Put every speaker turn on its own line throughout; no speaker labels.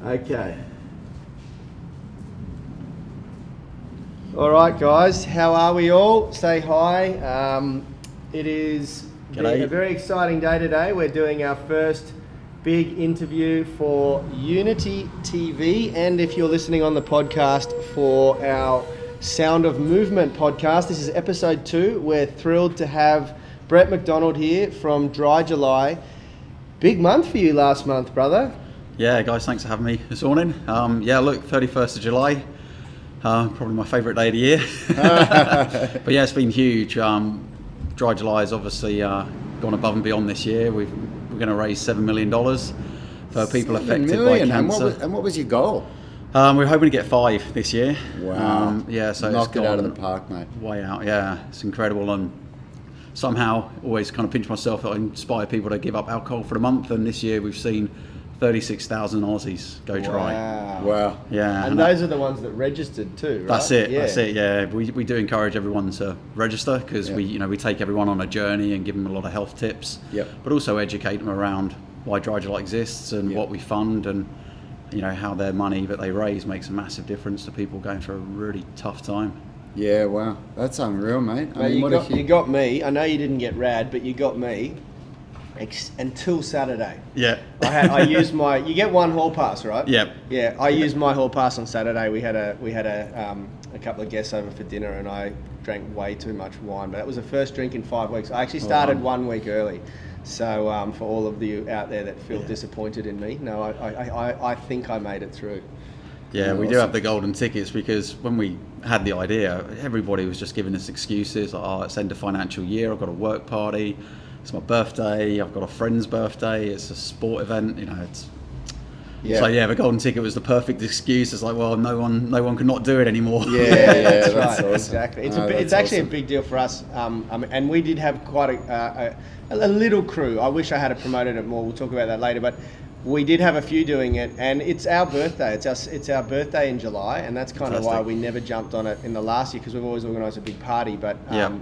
Okay. All right, guys. How are we all? Say hi. It is a very exciting day today. We're doing our first big interview for Unity TV, and if you're listening on the podcast, for our Sound of Movement podcast. This is episode 2. We're thrilled to have Brett McDonald here from Dry July. Big month for you last month, brother.
Yeah, guys, thanks for having me this morning. 31st of July, probably my favourite day of the year. But yeah, it's been huge. Dry July has obviously gone above and beyond this year. We're going to raise $7 million for people affected by cancer.
And what was your goal?
We're hoping to get 5 this year.
Wow.
So
knocked it out of the park, mate.
Way out, yeah. It's incredible, and somehow always kind of pinch myself that I inspire people to give up alcohol for a month, and this year we've seen 36,000 Aussies go dry.
Wow.
Yeah.
And those are the ones that registered too, right?
That's it. Yeah. We do encourage everyone to register because we take everyone on a journey and give them a lot of health tips.
Yep.
But also educate them around why Dry July exists and what we fund, and how their money that they raise makes a massive difference to people going through a really tough time.
Yeah, wow. That's unreal, mate.
You got me. I know you didn't get rad, but you got me until Saturday.
Yeah.
I used my. You get one hall pass, right?
Yep.
Yeah. I used my hall pass on Saturday. We had a couple of guests over for dinner, and I drank way too much wine. But that was the first drink in 5 weeks. I actually started 1 week early. So for all of you out there that feel disappointed in me, no, I think I made it through.
Yeah, we do have the golden tickets, because when we had the idea, everybody was just giving us excuses. Like, it's end of financial year, I've got a work party, it's my birthday, I've got a friend's birthday, it's a sport event, So the golden ticket was the perfect excuse. It's like, well, no one can not do it anymore.
Yeah, that's right.
Awesome.
Exactly. It's actually a big deal for us. And we did have quite a little crew. I wish I had promoted it more. We'll talk about that later. But we did have a few doing it, and it's our birthday. It's our birthday in July, and that's kind of why we never jumped on it in the last year, because we've always organised a big party. But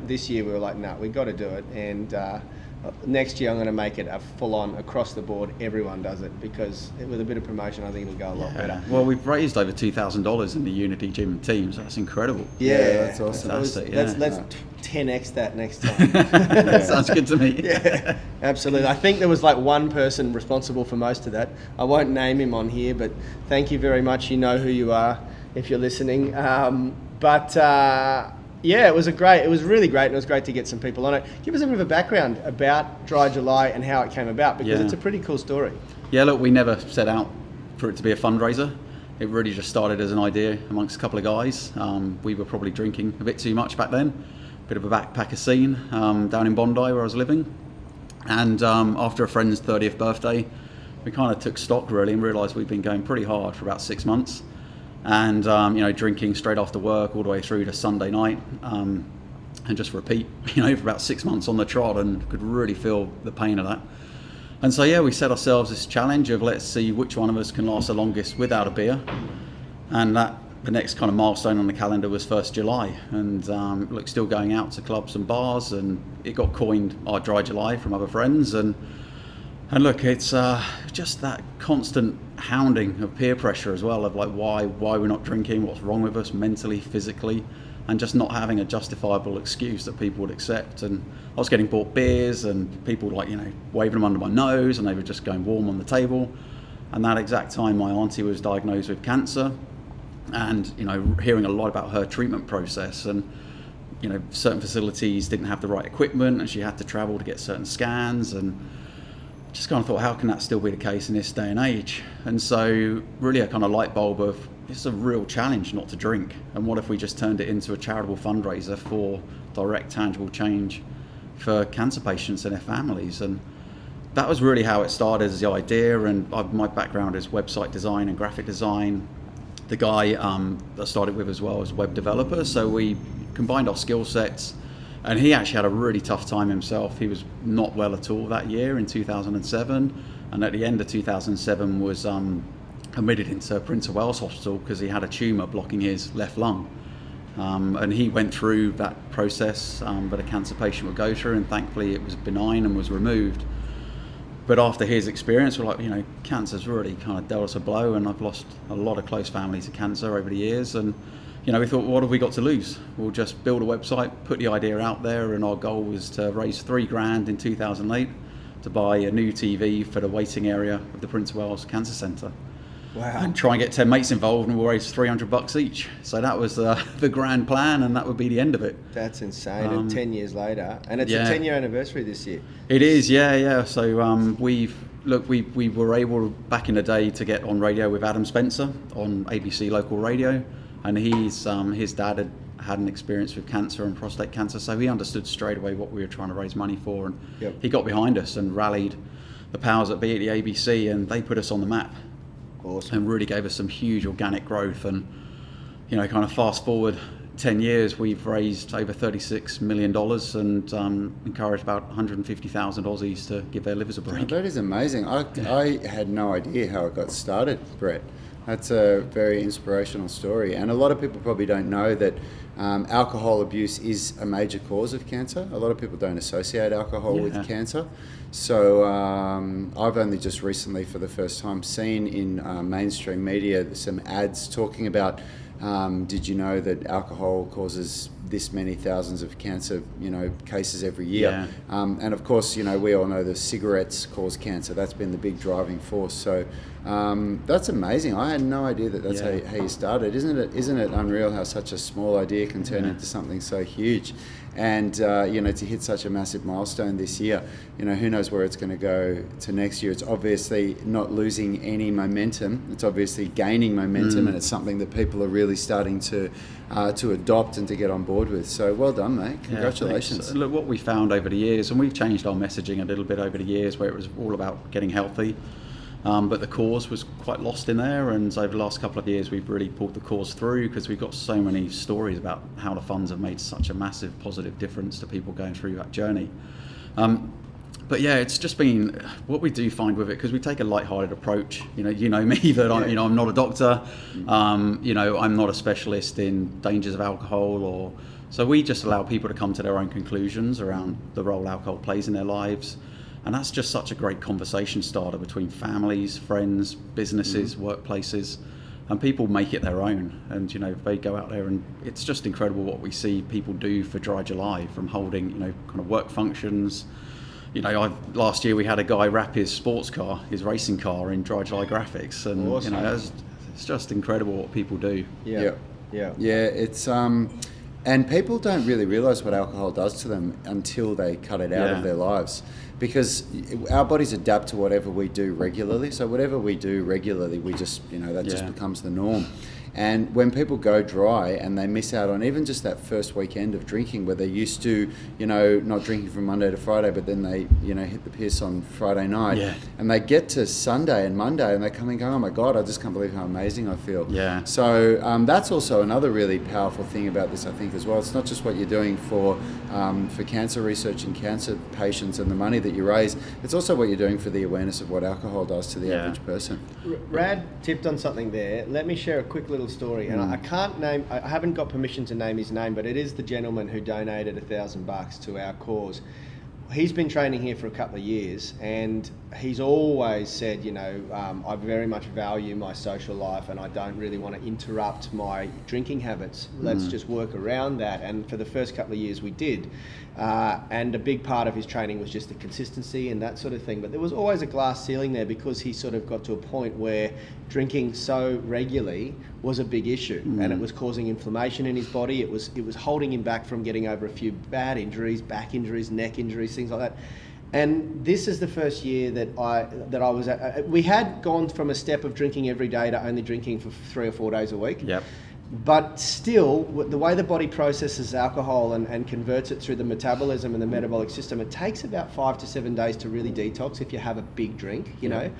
this year we were like, no, we've got to do it. And next year I'm going to make it a full-on, across the board, everyone does it, because with a bit of promotion I think it'll go a lot better.
Well, we've raised over $2,000 in the Unity Gym team, so that's incredible.
Yeah,
that's awesome.
Let's 10x that next time.
That sounds good to me.
Yeah, absolutely. I think there was like one person responsible for most of that. I won't name him on here, but thank you very much. You know who you are if you're listening. Yeah, it was really great, and it was great to get some people on it. Give us a bit of a background about Dry July and how it came about, because it's a pretty cool story. Yeah,
look, we never set out for it to be a fundraiser. It really just started as an idea amongst a couple of guys. We were probably drinking a bit too much back then, bit of a backpacker scene down in Bondi where I was living. And after a friend's 30th birthday, we kind of took stock really and realised we'd been going pretty hard for about 6 months. And drinking straight after work all the way through to Sunday night, and just repeat, for about 6 months on the trot, and could really feel the pain of that. And so we set ourselves this challenge of, let's see which one of us can last the longest without a beer. And the next kind of milestone on the calendar was 1st July, and still going out to clubs and bars, and it got coined our Dry July from other friends. And look, it's just that constant hounding of peer pressure as well, of like why we're not drinking, what's wrong with us mentally, physically, and just not having a justifiable excuse that people would accept. And I was getting bought beers, and people waving them under my nose, and they were just going warm on the table. And that exact time my auntie was diagnosed with cancer, and hearing a lot about her treatment process, and certain facilities didn't have the right equipment, and she had to travel to get certain scans, and just kind of thought, how can that still be the case in this day and age? And so really a kind of light bulb of, it's a real challenge not to drink, and what if we just turned it into a charitable fundraiser for direct tangible change for cancer patients and their families. And that was really how it started, as the idea. And my background is website design and graphic design. The guy that I started with as well as web developer, so we combined our skill sets. And he actually had a really tough time himself. He was not well at all that year in 2007, and at the end of 2007 was admitted into Prince of Wales Hospital because he had a tumour blocking his left lung. And he went through that process that a cancer patient would go through, and thankfully it was benign and was removed. But after his experience, we're like, you know, cancer's really kind of dealt us a blow, and I've lost a lot of close family to cancer over the years. And, you know, we thought, what have we got to lose? We'll just build a website, put the idea out there, and our goal was to raise $3,000 in 2008 to buy a new TV for the waiting area of the Prince of Wales Cancer Centre.
Wow.
And try and get 10 mates involved, and we'll raise $300 each. So that was the grand plan, and that would be the end of it.
That's insane. And 10 years later, and it's a 10-year anniversary this year.
It is, yeah. So we were able back in the day to get on radio with Adam Spencer on ABC local radio, and his dad had an experience with cancer and prostate cancer, so he understood straight away what we were trying to raise money for, and he got behind us and rallied the powers that be at the ABC, and they put us on the map.
Awesome.
And really gave us some huge organic growth. And, you know, kind of fast forward 10 years, we've raised over $36 million and encouraged about 150,000 Aussies to give their livers a break.
That is amazing. I had no idea how it got started, Brett. That's a very inspirational story. And a lot of people probably don't know that alcohol abuse is a major cause of cancer. A lot of people don't associate alcohol with cancer. So I've only just recently, for the first time, seen in mainstream media some ads talking about, did you know that alcohol causes this many thousands of cancer, cases every year? And of course, we all know that cigarettes cause cancer. That's been the big driving force. So that's amazing. I had no idea that that's how you started. Isn't it unreal how such a small idea can turn into something so huge? And to hit such a massive milestone this year, who knows where it's going to go to next year. It's obviously not losing any momentum. It's obviously gaining momentum, and it's something that people are really starting to adopt and to get on board with. So well done, mate. Congratulations.
Look, what we found over the years, and we've changed our messaging a little bit over the years, where it was all about getting healthy. But the cause was quite lost in there, and over the last couple of years we've really pulled the cause through, because we've got so many stories about how the funds have made such a massive positive difference to people going through that journey. But yeah, it's just been what we do find with it, because we take a light-hearted approach. You know me, that I'm not a doctor. I'm not a specialist in dangers of alcohol, so we just allow people to come to their own conclusions around the role alcohol plays in their lives. And that's just such a great conversation starter between families, friends, businesses, workplaces, and people make it their own. And, they go out there, and it's just incredible what we see people do for Dry July, from holding, kind of work functions. Last year we had a guy wrap his sports car, his racing car, in Dry July graphics. And,
awesome.
It's just incredible what people do.
Yeah, it's... And people don't really realise what alcohol does to them until they cut it out of their lives, because our bodies adapt to whatever we do regularly. So whatever we do regularly, we just, just becomes the norm. And when people go dry and they miss out on even just that first weekend of drinking, where they're used to, not drinking from Monday to Friday, but then they, hit the piss on Friday night, and they get to Sunday and Monday and they come and go, oh my God, I just can't believe how amazing I feel.
Yeah.
So that's also another really powerful thing about this, I think, as well. It's not just what you're doing for cancer research and cancer patients and the money that you raise. It's also what you're doing for the awareness of what alcohol does to the average person.
Rad tipped on something there. Let me share a quick little story, and I haven't got permission to name his name, but it is the gentleman who donated $1,000 to our cause. He's been training here for a couple of years, and he's always said, I very much value my social life, and I don't really want to interrupt my drinking habits. Let's just work around that. And for the first couple of years we did. And a big part of his training was just the consistency and that sort of thing. But there was always a glass ceiling there, because he sort of got to a point where drinking so regularly was a big issue, and it was causing inflammation in his body. It was holding him back from getting over a few bad injuries, back injuries, neck injuries, things like that. And this is the first year that I was at. We had gone from a step of drinking every day to only drinking for 3 or 4 days a week.
Yep.
But still, the way the body processes alcohol and converts it through the metabolism and the metabolic system, it takes about 5 to 7 days to really detox if you have a big drink, know.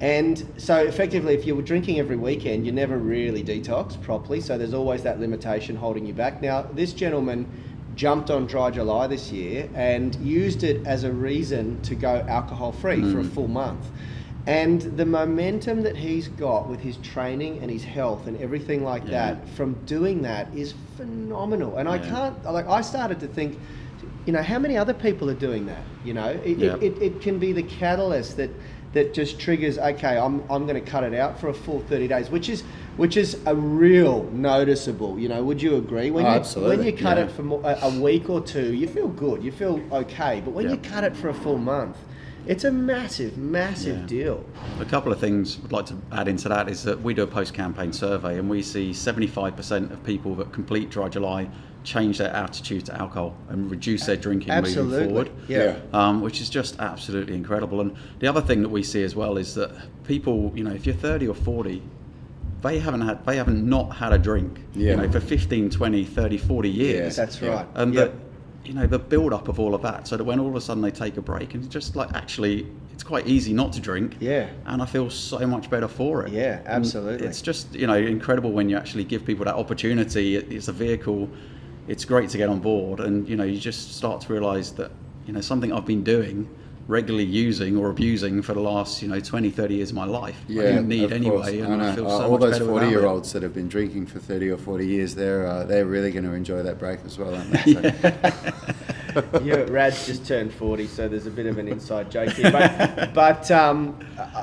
And so effectively, if you were drinking every weekend, you never really detox properly. So there's always that limitation holding you back. Now, this gentleman jumped on Dry July this year and used it as a reason to go alcohol-free for a full month. And the momentum that he's got with his training and his health and everything like that from doing that is phenomenal. And I started to think, you know, how many other people are doing that? You know, it can be the catalyst that just triggers, okay, I'm going to cut it out for a full 30 days, which is a real noticeable, you know, would you agree?
Absolutely.
When you cut it for a week or two, you feel good, you feel okay. But when you cut it for a full month, it's a massive deal.
A couple of things I'd like to add into that is that we do a post-campaign survey, and we see 75% of people that complete Dry July change their attitude to alcohol and reduce their drinking moving forward. Which is just absolutely incredible. And the other thing that we see as well is that people, you know, if you're 30 or 40, they haven't not had a drink, you know, for 15, 20, 30, 40 years.
That's right.
And you know, the build up of all of that, so that when all of a sudden they take a break and just like, actually, it's quite easy not to drink. And I feel so much better for it.
Absolutely.
And it's just, you know, incredible when you actually give people that opportunity. It's a vehicle. It's great to get on board, and you know, you just start to realise that, you know, something I've been doing, regularly using or abusing for the last, you know, 20, 30 years of my life. I didn't need anyway, and I feel so
all
much
those
better
40-year-olds that have been drinking for 30 or 40 years, they're really going to enjoy that break as well, aren't they? So.
Rad's just turned 40, so there's a bit of an inside joke here. But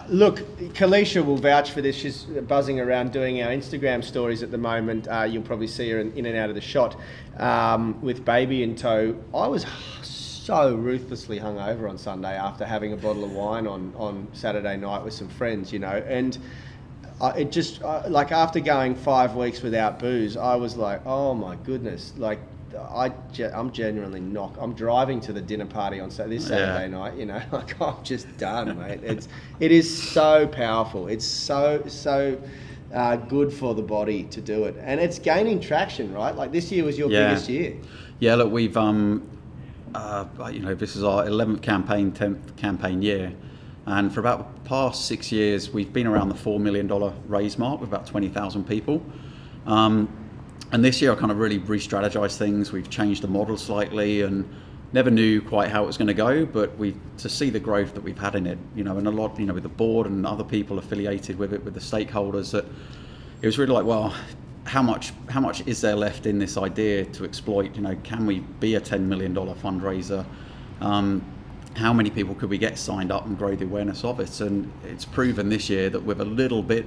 look, Kalisha will vouch for this. She's buzzing around doing our Instagram stories at the moment. You'll probably see her in and out of the shot with baby in tow. I was so ruthlessly hungover on Sunday after having a bottle of wine on Saturday night with some friends, you know, and it just like after going 5 weeks without booze, I was like, oh my goodness, like I'm genuinely I'm driving to the dinner party on this Saturday night, you know, like I'm just done, mate. It is so powerful. It's so good for the body to do it, and it's gaining traction, right? Like this year was your biggest year. Yeah,
look, we've you know, this is our 11th campaign, 10th campaign year, and for about the past 6 years we've been around the $4 million raise mark with about 20,000 people. And this year I kind of really re-strategized things. We've changed the model slightly and never knew quite how it was going to go, but to see the growth that we've had in it, you know, and a lot, you know, with the board and other people affiliated with it, with the stakeholders, that it was really like, well, how much is there left in this idea to exploit? You know, can we be a $10 million fundraiser? How many people could we get signed up and grow the awareness of it? And it's proven this year that with a little bit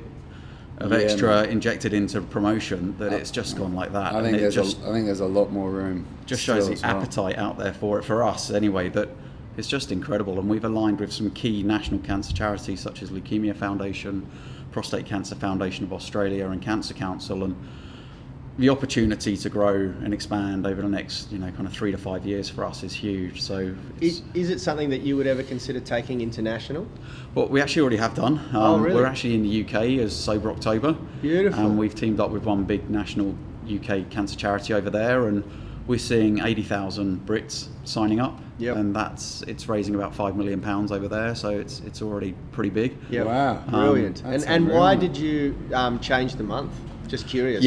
of extra injected into promotion, that it's just gone like that.
I think there's a lot more room.
Just shows the appetite out there for it, for us anyway, that it's just incredible. And we've aligned with some key national cancer charities such as Leukemia Foundation, Prostate Cancer Foundation of Australia, and Cancer Council, and the opportunity to grow and expand over the next, you know, kind of 3 to 5 years for us is huge. So
is it something that you would ever consider taking international?
Well, we actually already have done.
Really?
We're actually in the UK as Sober October.
Beautiful.
And we've teamed up with one big national UK cancer charity over there, and we're seeing 80,000 Brits signing up. And it's raising about £5 million over there, so it's already pretty big.
Wow,
brilliant. And why did you change the month? Just curious.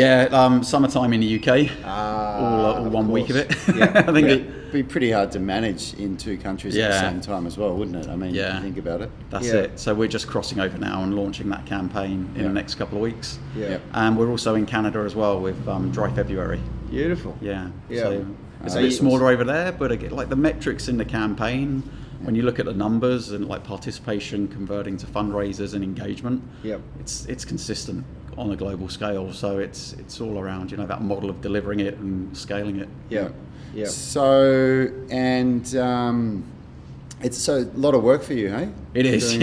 Summertime in the UK, all 1 week of it.
I
think
it'd be pretty hard to manage in 2 countries at the same time as well, wouldn't it? I mean, if you think about it.
That's it. So we're just crossing over now and launching that campaign in the next couple of weeks. And we're also in Canada as well with Dry February.
Beautiful.
So it's a bit smaller over there, but again, like the metrics in the campaign, when you look at the numbers and like participation converting to fundraisers and engagement, it's consistent on a global scale. So it's all around, you know, that model of delivering it and scaling it.
So it's a lot of work for you, hey?
It is.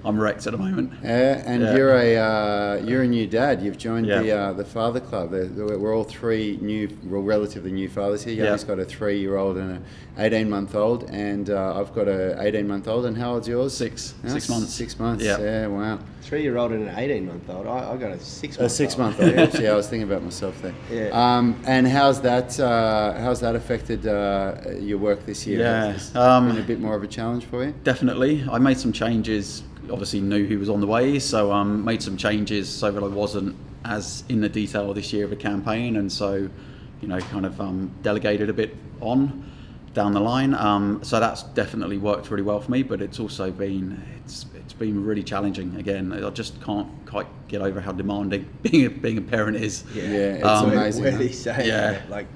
I'm wrecked at the moment.
And you're a new dad. You've joined the father club. We're all 3 relatively new fathers here. Young's got a 3-year-old and an 18-month-old, and I've got a 18-month-old. And how old's yours?
6 months.
6 months. Yeah. Wow.
3-year-old and an 18-month-old. I got a 6-month-old.
A 6-month-old. I was thinking about myself there. And how's that affected your work this year? Has it been a bit more of a challenge for you?
Definitely. I made some changes. Obviously knew he was on the way, so made some changes so that I wasn't as in the detail this year of the campaign, and so, you know, kind of delegated a bit on down the line. So that's definitely worked really well for me, but it's also been it's been really challenging. Again, I just can't quite get over how demanding being a parent is.
It's amazing.
Where they say, like,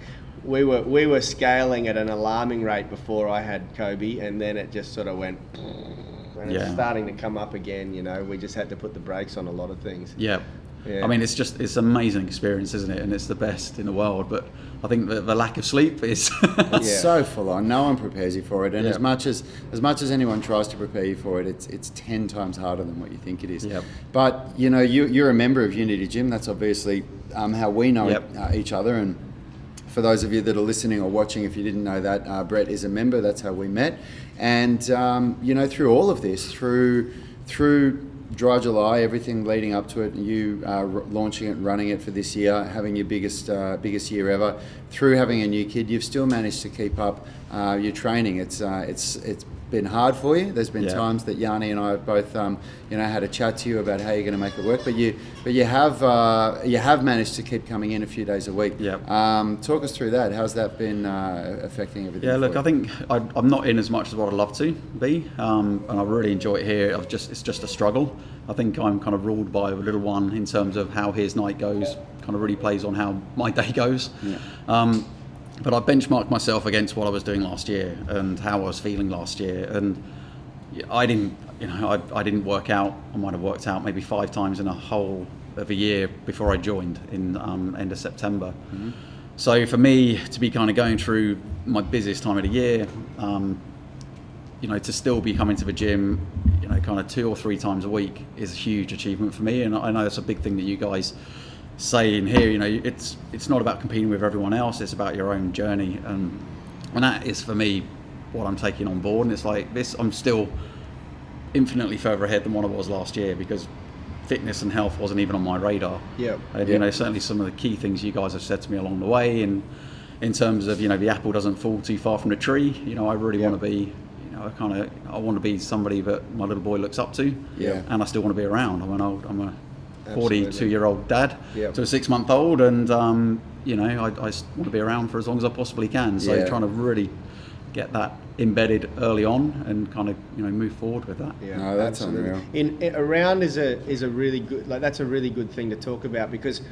we were scaling at an alarming rate before I had Kobe, and then it just sort of went, and it's starting to come up again. You know, we just had to put the brakes on a lot of things.
Yeah. I mean, it's an amazing experience, isn't it? And it's the best in the world. But I think the lack of sleep is
it's so full on. No one prepares you for it, and as much as anyone tries to prepare you for it, it's 10 times harder than what you think it is.
Yep.
But you know, you're a member of Unity Gym. That's obviously how we know each other. And for those of you that are listening or watching, if you didn't know that, Brett is a member. That's how we met. And you know, through all of this, through Dry July, everything leading up to it, you launching it, running it for this year, having your biggest year ever, through having a new kid, you've still managed to keep up your training. It's been hard for you. There's been times that Yanni and I have both, had a chat to you about how you're going to make it work. But you have managed to keep coming in a few days a week. Talk us through that. How's that been affecting everything?
Yeah, look, I think I'm not in as much as what I'd love to be, and I really enjoy it here. It's just a struggle. I think I'm kind of ruled by a little one in terms of how his night goes. Kind of really plays on how my day goes. But I benchmarked myself against what I was doing last year and how I was feeling last year, and I didn't work out. I might have worked out maybe 5 times in a whole of a year before I joined in end of September. Mm-hmm. So for me to be kind of going through my busiest time of the year, to still be coming to the gym, kind of 2 or 3 times a week is a huge achievement for me, and I know that's a big thing that you guys say in here. It's not about competing with everyone else, it's about your own journey, and that is for me what I'm taking on board. And it's like this, I'm still infinitely further ahead than what I was last year, because fitness and health wasn't even on my radar. And certainly some of the key things you guys have said to me along the way, and in terms of the apple doesn't fall too far from the tree, I really want to be I want to be somebody that my little boy looks up to, and I still want to be around. I'm a 42-year-old dad to a 6-month-old, and I want to be around for as long as I possibly can. So trying to really get that embedded early on and kind of move forward with that.
No, that's unreal.
Around is a really good, that's a really good thing to talk about, because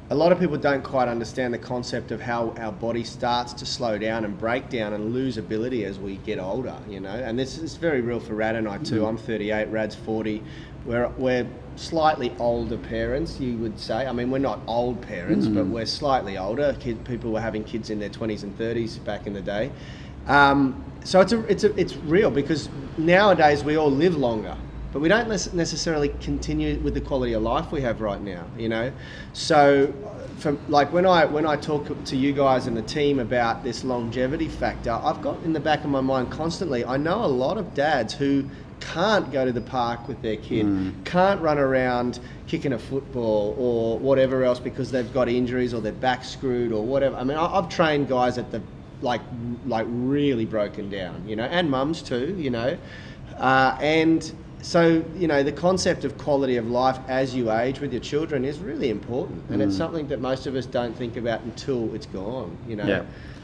a lot of people don't quite understand the concept of how our body starts to slow down and break down and lose ability as we get older, and this is very real for Rad and I too. I'm 38, Rad's 40. We're slightly older parents, you would say. I mean, we're not old parents, but we're slightly older. People were having kids in their 20s and 30s back in the day. So it's real, because nowadays we all live longer, but we don't necessarily continue with the quality of life we have right now, So when I talk to you guys and the team about this longevity factor, I've got in the back of my mind constantly, I know a lot of dads who can't go to the park with their kid, can't run around kicking a football or whatever else because they've got injuries or their back screwed or whatever. I mean, I've trained guys at the like really broken down, and mums too, and so the concept of quality of life as you age with your children is really important, and it's something that most of us don't think about until it's gone,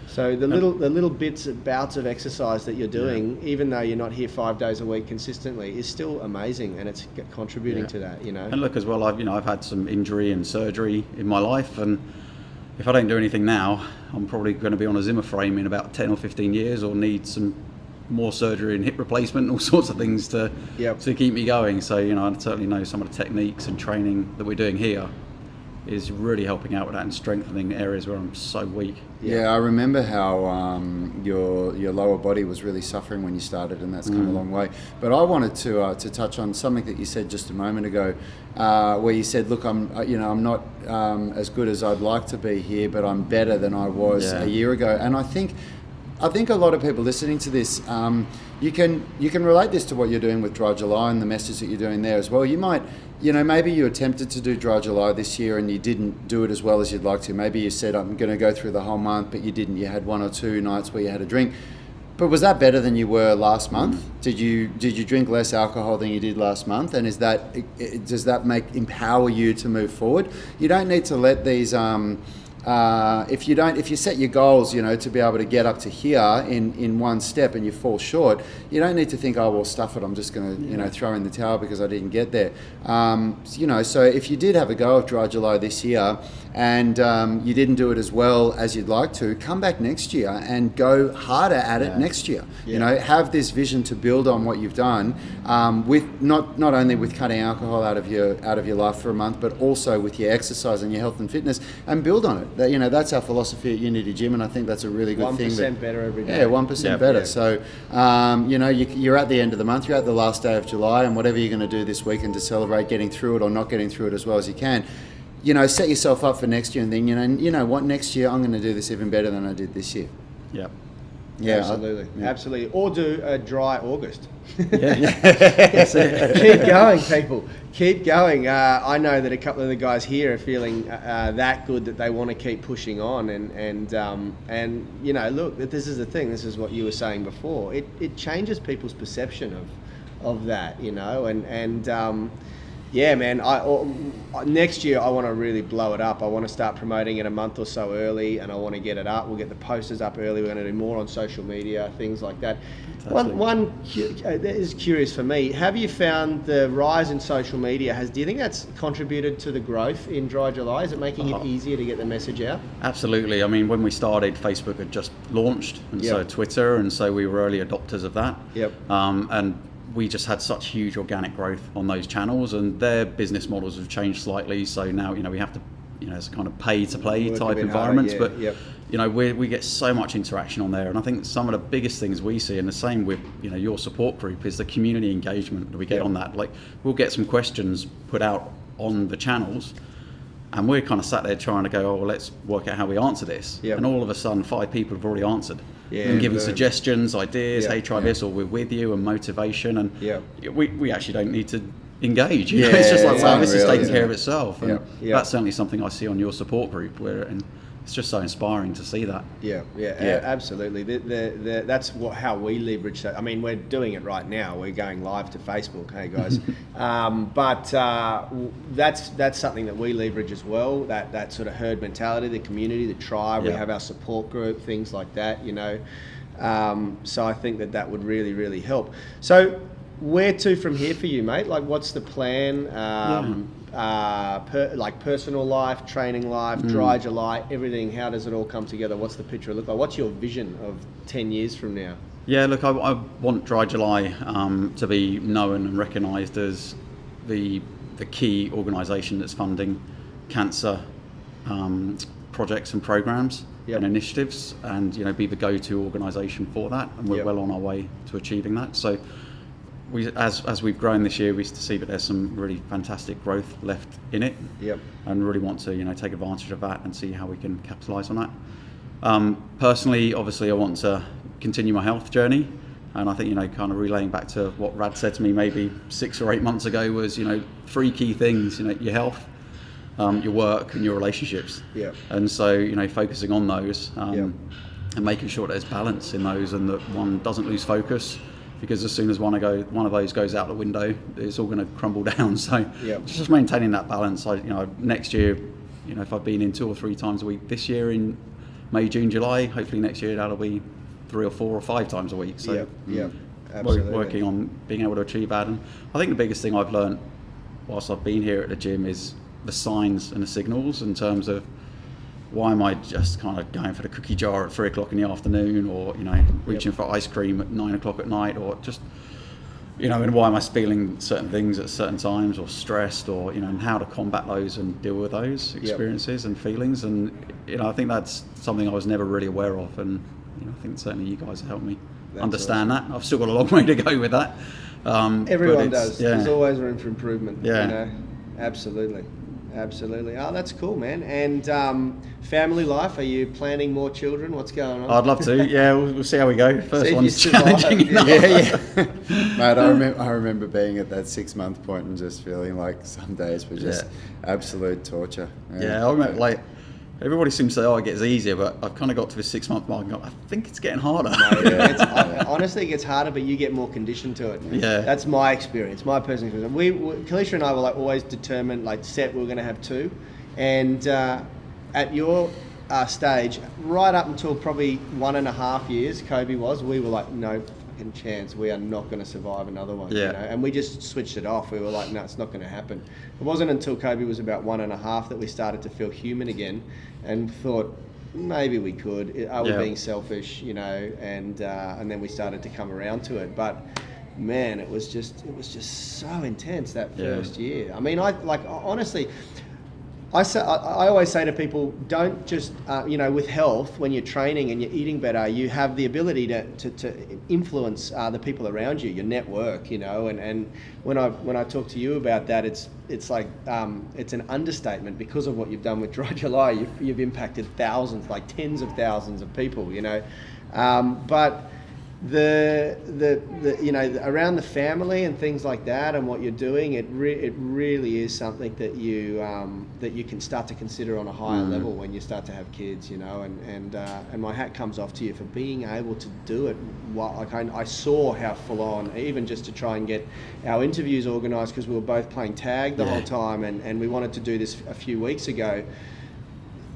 So the little bouts of exercise that you're doing, even though you're not here 5 days a week consistently, is still amazing, and it's contributing to that, And
look, as well, I've had some injury and surgery in my life, and if I don't do anything now, I'm probably going to be on a Zimmer frame in about 10 or 15 years, or need some more surgery and hip replacement and all sorts of things to keep me going. So I certainly know some of the techniques and training that we're doing here is really helping out with that and strengthening areas where I'm so weak.
Yeah, I remember how your lower body was really suffering when you started, and that's come a long way. But I wanted to touch on something that you said just a moment ago, where you said, "Look, I'm not as good as I'd like to be here, but I'm better than I was a year ago." And I think a lot of people listening to this, you can relate this to what you're doing with Dry July and the message that you're doing there as well. You might, maybe you attempted to do Dry July this year and you didn't do it as well as you'd like to. Maybe you said, I'm going to go through the whole month, but you didn't. You had 1 or 2 nights where you had a drink. But was that better than you were last month? Did you drink less alcohol than you did last month? And does that empower you to move forward? You don't need to let these if you set your goals, to be able to get up to here in one step and you fall short, you don't need to think, oh, well, stuff it, I'm just going to, throw in the towel because I didn't get there. So if you did have a go of Dry July this year and you didn't do it as well as you'd like to, come back next year and go harder at it next year. Have this vision to build on what you've done, with not only with cutting alcohol out of your life for a month, but also with your exercise and your health and fitness, and build on it. That's our philosophy at Unity Gym, and I think that's a really good thing.
1% better every day.
Yeah, 1% better. Yeah. So, you're at the end of the month, you're at the last day of July, and whatever you're going to do this weekend to celebrate getting through it or not getting through it as well as you can, set yourself up for next year, and then, what, next year I'm going to do this even better than I did this year.
Yep.
Yeah, absolutely. Or do a dry August.
That's it.
Keep going, people. Keep going. I know that a couple of the guys here are feeling that good that they want to keep pushing on, and look, this is the thing. This is what you were saying before. It changes people's perception of that, yeah, man. Next year I want to really blow it up. I want to start promoting it a month or so early, and I want to get it up. We'll get the posters up early. We're going to do more on social media, things like that. One that is curious for me. Have you found the rise in social media? Do you think that's contributed to the growth in Dry July? Is it making it easier to get the message out?
Absolutely. I mean, when we started, Facebook had just launched, and so Twitter, and so we were early adopters of that.
Yep.
And we just had such huge organic growth on those channels, and their business models have changed slightly. So now, we have to, it's a kind of pay to play type environments, but we get so much interaction on there. And I think some of the biggest things we see, and the same with, your support group, is the community engagement that we get on that. Like, we'll get some questions put out on the channels, and we're kind of sat there trying to go, oh, well, let's work out how we answer this. And all of a sudden 5 people have already answered. And giving suggestions, ideas, hey, try this, or we're with you, and motivation, and we actually don't need to engage. It's just like, wow, this is taking care of itself. And that's certainly something I see on your support group, and it's just so inspiring to see that.
Absolutely. That's how we leverage that. I mean, we're doing it right now. We're going live to Facebook, hey guys. But that's something that we leverage as well. That sort of herd mentality, the community, the tribe. We have our support group, things like that. So I think that would really, really help. So where to from here for you, mate? Like, what's the plan? Like personal life, training life, Dry July, everything. How does it all come together? What's the picture look like? What's your vision of 10 years from now?
Yeah, look, I want Dry July to be known and recognised as the key organisation that's funding cancer projects and programs and initiatives, and be the go-to organisation for that. And we're well on our way to achieving that. So, as we've grown this year, we see that there's some really fantastic growth left in it, and really want to take advantage of that and see how we can capitalise on that. Personally, obviously, I want to continue my health journey, and I think kind of relaying back to what Rad said to me maybe 6 or 8 months ago was 3 key things: your health, your work, and your relationships. And so focusing on those and making sure there's balance in those, and that one doesn't lose focus. Because as soon as one of those goes out the window, it's all going to crumble down. So just maintaining that balance. Next year, if I've been in 2 or 3 times a week this year in May, June, July, hopefully next year that'll be 3 or 4 or 5 times a week. So
absolutely.
Working on being able to achieve that. And I think the biggest thing I've learned whilst I've been here at the gym is the signs and the signals, in terms of why am I just kind of going for the cookie jar at 3 o'clock in the afternoon, or reaching for ice cream at 9 o'clock at night, or just and why am I feeling certain things at certain times, or stressed, or and how to combat those and deal with those experiences and feelings. And I think that's something I was never really aware of, and I think certainly you guys have helped me understand that. I've still got a long way to go with that.
Everyone does. There's always room for improvement. Absolutely. Oh, that's cool, man. And family life, are you planning more children? What's going on?
I'd love to. Yeah, we'll see how we go. First one's challenging enough.
Mate, I remember being at that 6-month point and just feeling like some days were just absolute torture.
I remember, everybody seems to say, it gets easier, but I've kind of got to the 6-month mark and go, I think it's getting harder.
No, honestly, it gets harder, but you get more conditioned to it. That's my experience, my personal experience. Kalisha and I were always determined, set we were going to have 2. And at your stage, right up until probably 1.5 years, Kobe was, we were like, no fucking chance, we are not going to survive another one.
Yeah.
You know? And we just switched it off. We were like, no, it's not going to happen. It wasn't until Kobe was about 1.5 that we started to feel human again and thought, maybe we could. Are we being selfish, you know? And then we started to come around to it. But man, it was just so intense that first year. I mean, honestly, I always say to people, don't just, with health, when you're training and you're eating better, you have the ability to influence the people around you, your network, you know, and when I talk to you about that, it's like, it's an understatement because of what you've done with Dry July. You've impacted thousands, like tens of thousands of people, you know, but the around the family and things like that and what you're doing, it really is something that you can start to consider on a higher level when you start to have kids, you know, and my hat comes off to you for being able to do it. I saw how full on, even just to try and get our interviews organised, because we were both playing tag the whole time, and we wanted to do this a few weeks ago.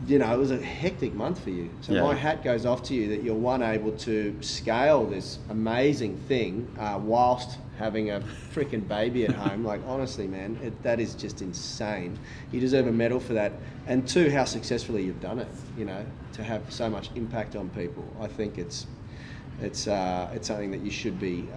You know, it was a hectic month for you. So my hat goes off to you that you're able to scale this amazing thing whilst having a freaking baby at home. Like, honestly, man, that is just insane. You deserve a medal for that. And two, how successfully you've done it, you know, to have so much impact on people. I think it's something that you should be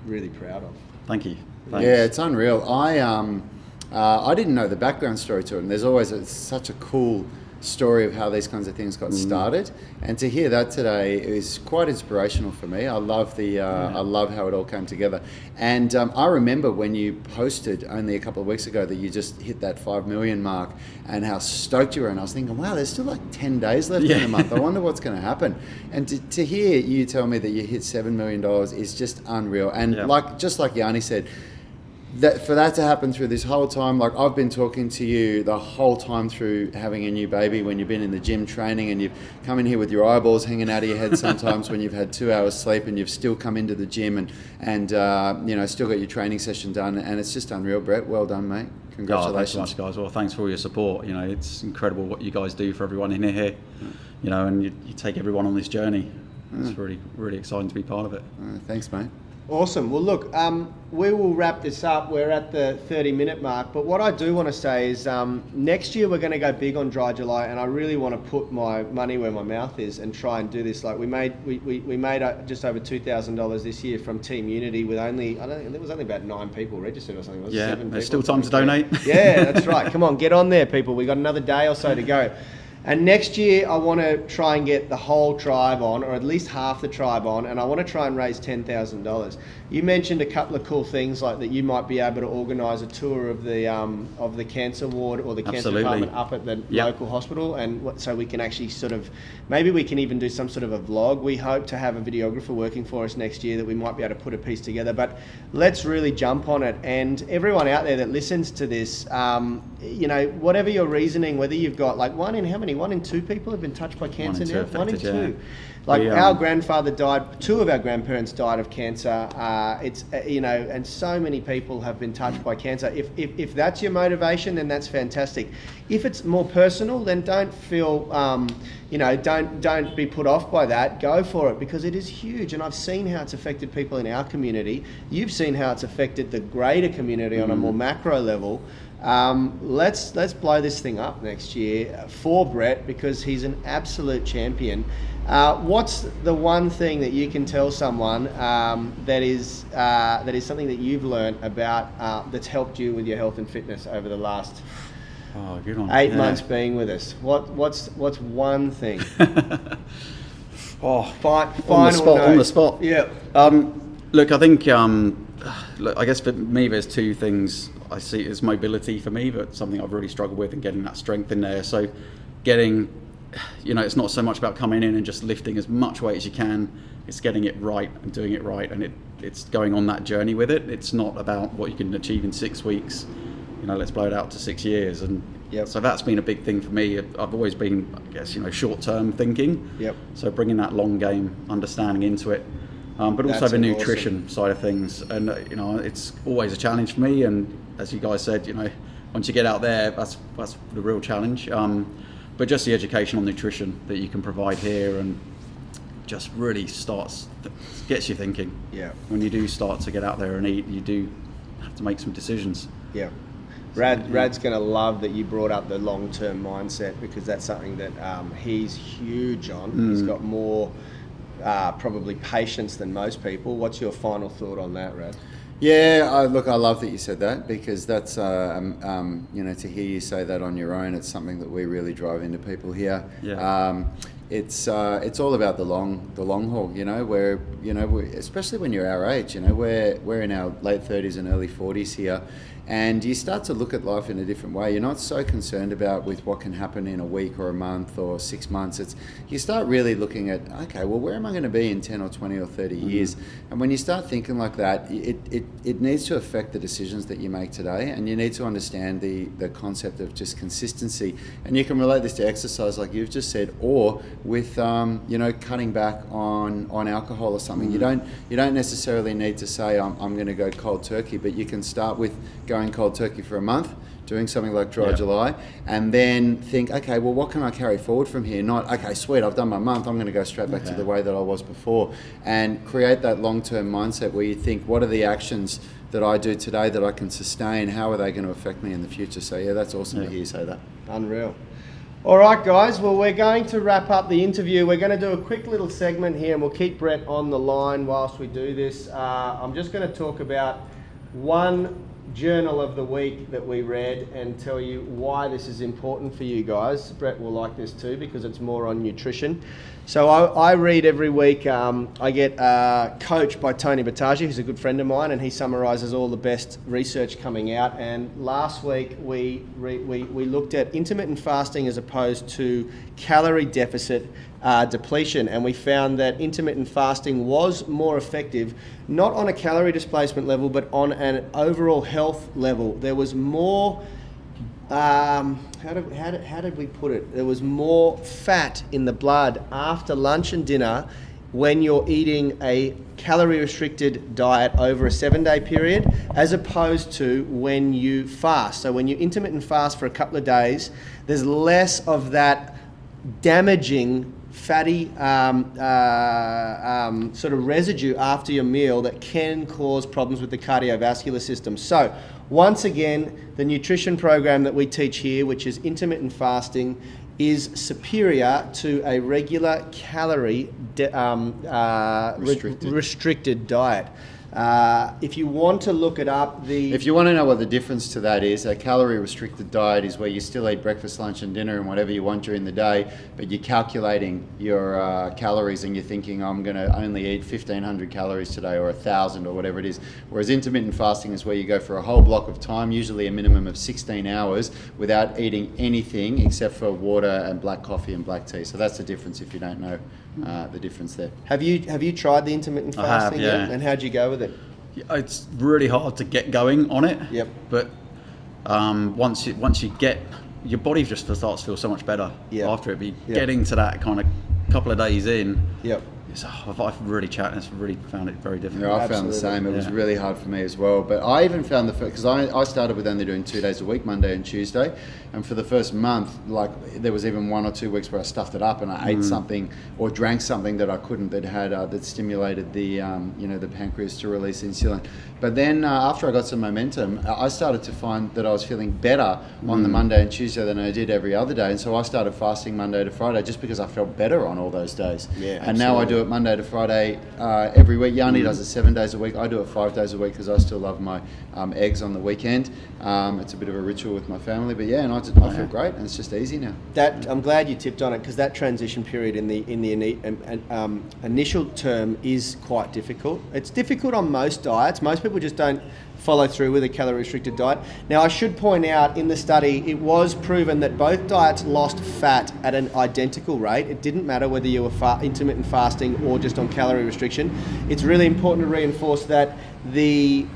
really proud of.
Thank you. Thanks.
Yeah, it's unreal. I didn't know the background story to it, and there's always such a cool story of how these kinds of things got started, and to hear that today is quite inspirational for me. I love I love how it all came together. And I remember when you posted only a couple of weeks ago that you just hit that 5 million mark and how stoked you were, and I was thinking, wow, there's still like 10 days left in the month. I wonder what's going to happen. And to hear you tell me that you hit $7 million is just unreal. And just like Yanni said, that for that to happen through this whole time, like I've been talking to you the whole time through having a new baby, when you've been in the gym training and you've come in here with your eyeballs hanging out of your head sometimes when you've had 2 hours sleep and you've still come into the gym and still got your training session done, and it's just unreal. Brett, well done, mate. Congratulations.
Thanks so much, guys. Well, thanks for all your support. You know, it's incredible what you guys do for everyone in here. You know, and you take everyone on this journey. It's really, really exciting to be part of it.
Thanks, mate.
Awesome. Well, look, we will wrap this up. We're at the 30-minute mark. But what I do want to say is next year we're going to go big on Dry July, and I really want to put my money where my mouth is and try and do this. Like we made just over $2,000 this year from Team Unity with only, I don't think, there was only about 9 people registered or something.
Yeah,
7
there's
people.
still time to donate.
Yeah, that's right. Come on, get on there, people. We got another day or so to go. And next year, I want to try and get the whole tribe on, or at least half the tribe on, and I want to try and raise $10,000. You mentioned a couple of cool things, like that you might be able to organise a tour of the cancer ward or the cancer department up at the local hospital, and so we can actually maybe we can even do some sort of a vlog. We hope to have a videographer working for us next year that we might be able to put a piece together. But let's really jump on it. And everyone out there that listens to this, whatever your reasoning, whether you've got like 1 in 2 people have been touched by cancer now. 1 in 2. Like our grandfather died, 2 of our grandparents died of cancer. And so many people have been touched by cancer. If that's your motivation, then that's fantastic. If it's more personal, then don't feel, don't be put off by that. Go for it, because it is huge. And I've seen how it's affected people in our community. You've seen how it's affected the greater community on a more macro level. Let's blow this thing up next year for Brett, because he's an absolute champion. What's the one thing that you can tell someone that is something that you've learned about that's helped you with your health and fitness over the last
good one.
8 months being with us? What's one thing?
On the spot.
Yeah.
Look, I think I guess for me there's 2 things I see as mobility for me, but something I've really struggled with, and getting that strength in there. So getting, it's not so much about coming in and just lifting as much weight as you can. It's getting it right and doing it right, and it's going on that journey with it. It's not about what you can achieve in 6 weeks. Let's blow it out to 6 years. And so that's been a big thing for me. I've always been, I guess, short-term thinking.
Yep.
So bringing that long game understanding into it. But also the nutrition side of things, and it's always a challenge for me. And as you guys said, once you get out there, that's the real challenge. But but just the education on nutrition that you can provide here, and just really gets you thinking.
Yeah.
When you do start to get out there and eat, you do have to make some decisions.
Yeah. Rad's going to love that you brought up the long-term mindset, because that's something that he's huge on. He's got more probably patience than most people. What's your final thought on that, Rad?
Yeah, I love that you said that, because that's, to hear you say that on your own, it's something that we really drive into people here.
Yeah.
It's all about the long haul, where, especially when you're our age, we're in our late 30s and early 40s here. And you start to look at life in a different way. You're not so concerned about with what can happen in a week or a month or 6 months. You start really looking at, okay, well, where am I going to be in 10 or 20 or 30 years? And when you start thinking like that, it needs to affect the decisions that you make today, and you need to understand the concept of just consistency. And you can relate this to exercise, like you've just said, or with cutting back on alcohol or something. You don't necessarily need to say I'm going to go cold turkey, but you can start with going cold turkey for a month, doing something like Dry July, and then think, okay, well, what can I carry forward from here? Not, okay, sweet, I've done my month, I'm going to go straight back to the way that I was before, and create that long-term mindset where you think, what are the actions that I do today that I can sustain? How are they going to affect me in the future? So yeah, that's awesome to hear you say that.
Unreal. All right, guys. Well, we're going to wrap up the interview. We're going to do a quick little segment here, and we'll keep Brett on the line whilst we do this. I'm just going to talk about one journal of the week that we read and tell you why this is important for you guys. Brett will like this too, because it's more on nutrition. So I read every week. I get coached by Tony Battaji, who's a good friend of mine, and he summarises all the best research coming out. And last week we looked at intermittent fasting as opposed to calorie deficit depletion, and we found that intermittent fasting was more effective, not on a calorie displacement level, but on an overall health level. There was more. How did we put it? There was more fat in the blood after lunch and dinner when you're eating a calorie restricted diet over a 7-day period, as opposed to when you fast. So when you intermittent fast for a couple of days, there's less of that damaging fatty sort of residue after your meal that can cause problems with the cardiovascular system. So once again, the nutrition program that we teach here, which is intermittent fasting, is superior to a regular calorie restricted diet. If you want to look it up,
if you want to know what the difference to that is, a calorie restricted diet is where you still eat breakfast, lunch and dinner and whatever you want during the day, but you're calculating your calories and you're thinking, I'm going to only eat 1,500 calories today or 1,000 or whatever it is. Whereas intermittent fasting is where you go for a whole block of time, usually a minimum of 16 hours, without eating anything except for water and black coffee and black tea. So that's the difference if you don't know the difference there.
Have you tried the intermittent fasting yet? And how'd you go with it?
It's really hard to get going on it.
Yep.
But once you get, your body just starts to feel so much better after it. Getting to that kind of couple of days in.
Yep.
I've really found it very difficult.
Yeah, I found the same. It was really hard for me as well. But I even found because I started with only doing 2 days a week, Monday and Tuesday. And for the first month, like there was even 1 or 2 weeks where I stuffed it up and I ate something or drank something that I couldn't, that stimulated the the pancreas to release insulin. But then after I got some momentum, I started to find that I was feeling better on the Monday and Tuesday than I did every other day. And so I started fasting Monday to Friday just because I felt better on all those days.
Yeah,
and now I do it Monday to Friday every week. Yanni does it 7 days a week. I do it 5 days a week because I still love my eggs on the weekend. It's a bit of a ritual with my family, but yeah, and I feel great, and it's just easy now.
I'm glad you tipped on it, because that transition period in the initial term is quite difficult. It's difficult on most diets. Most people just don't follow through with a calorie restricted diet. Now, I should point out in the study, it was proven that both diets lost fat at an identical rate. It didn't matter whether you were intermittent fasting or just on calorie restriction. It's really important to reinforce that the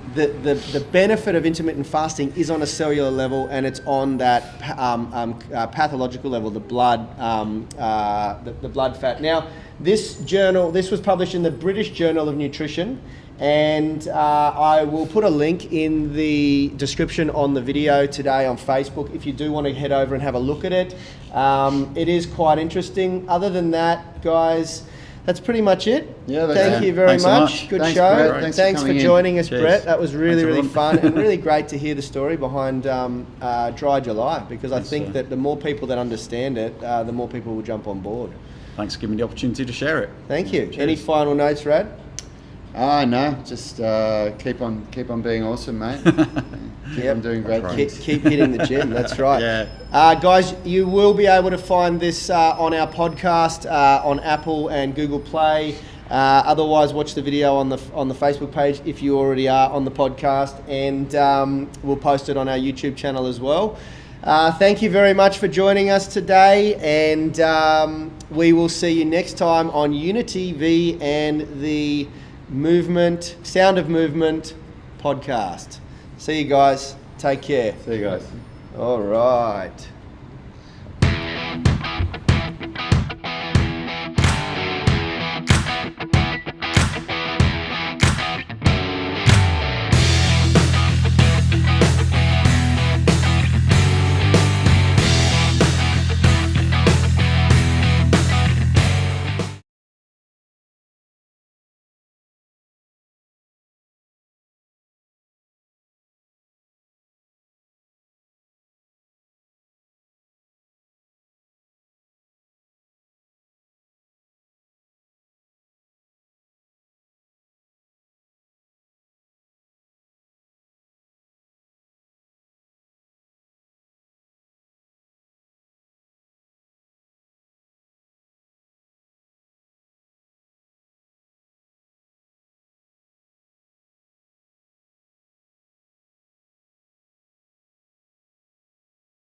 benefit of intermittent fasting is on a cellular level, and it's on that pathological level, the blood fat. Now, this was published in the British Journal of Nutrition, And I will put a link in the description on the video today on Facebook if you do want to head over and have a look at it. It is quite interesting. Other than that, guys, that's pretty much it.
Yeah,
Thank you very
Thanks so
much.
much.
Good
Thanks,
show.
Brett.
Thanks for
coming in.
joining us,
Cheers.
Brett. That was really,
Thanks,
really
everyone.
fun and really great to hear the story behind Dry July, because I
Yes,
think
sir.
that the more people that understand it, the more people will jump on board.
Thanks for giving me the opportunity to share it.
Thank you.
Cheers.
Any final notes, Rad?
No, just keep on being awesome, mate. Keep on doing great things.
Keep hitting the gym. That's right.
Yeah.
Guys, you will be able to find this on our podcast on Apple and Google Play. Otherwise, watch the video on the Facebook page if you already are on the podcast, and we'll post it on our YouTube channel as well. Thank you very much for joining us today, and we will see you next time on Unity V and the Sound of Movement podcast. See you guys. Take care.
See you guys.
All right.